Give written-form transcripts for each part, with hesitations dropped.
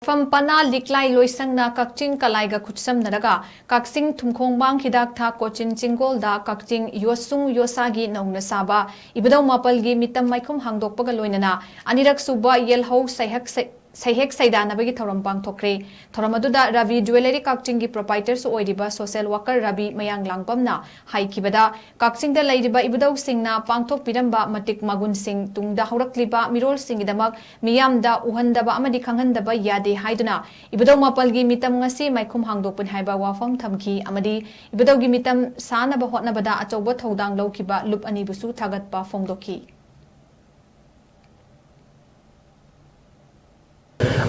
Laipham Pana Liklai Loisang na Kakching Kalai ga Khutsamnaraga Kakching Thumkhongmang Hidaktha KOCHIN CHINGOL da Kakching YOTSUNG YOTSA NOUNA SABA EBUDHOU MAPAL gi MITAM MAIKHUM HANGDOKPAGA LOINANA ANIRAK SUBA YELHOU SEIHEK SEIDANABA gi THOURAM PANGTHOKHRE THOURAM aduda Ravi Jewelry Kakching gi proprietors oiriba social worker Ravi Mayang Langpamna haikibada Kakching da leiriba EBUDHOU singna pangthokpiramba matik magun sing tungda haurakliba mirol singidamak miyamda uhandaba amadi khanghandaba yade haiduna EBUDHOU MAPAL gi MITAM ngasi MAIKHUM HANGDOKPN haiba wafam thamki amadi EBUDHOU gi MITAM sanaba hotnabada achauba thodang lawkiba lup anibusu thagatpa fongdoki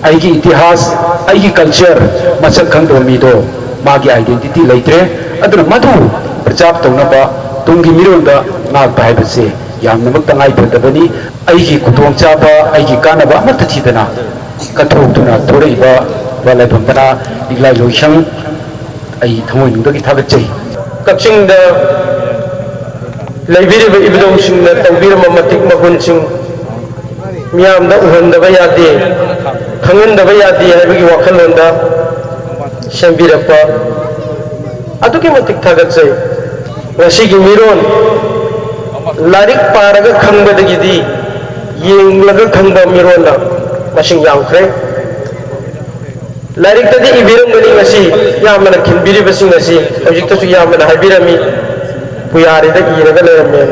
आईगी इतिहास आईगी culture muscle खंगदो मीदो मागी identity लेत्रे अदुना मधु प्रचार तौनबा तुंगी मिरोंदा नाग बायबसे यामनमक तंगाई फदबनी आईगी खुदोंचाबा आईगी कानबा अमत थिदना कथोक्तुना थोरैबा लैफम पना लिक्लाई लोइसंग आई थमोय नुंदगी थागतचै कक्चिंगदा लैबिरिबा इबुधौसिंगना तौबिरमा मतिक मगुनसिंग मियामदा उहंदबा यादे खंगनदबा यादे हाइबगी वाखलोंदा सेंबिरपा अदुगी मतिक थागतचै ngasiगी मिरोन लारिक पारगा खंगबदगिदी येंगलगा खंगबा मिरोना मसिंग यामख्रे लारिक तदि इबिरमगनी ngasi यामना खिनबिरिबसिंग ngasi हजिक्तसु यामना हाइबिरमी पुयारिदा Irga लेरमे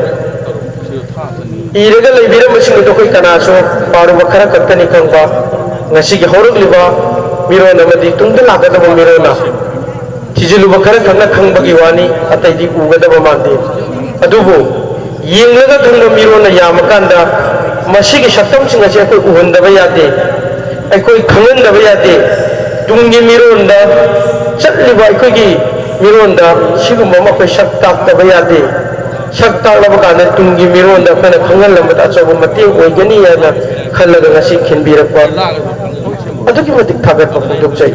Irga लेबिरमसिंग तो कोई कनासो पारुबा खरा कत्तनि खंगबा ngasi gi horukliba mirona madi tungda lagadaba mirona tijiluba khara khangna khangbagi wani ataidi ugadaba mande adubu yenglaga khangba mirona yamakanda masigi shaktam singa se koi uhundaba yade koi khangandaba yade tungi mironda chatliba koi gi mironda sigumba ma koi shaktak daba yade shaktak laba kana tungi mironda kana khangal lamba achoba mate oigani yana khalaga ngasi khinbirakwa अदुगी मतिक थागत पफुदोकचै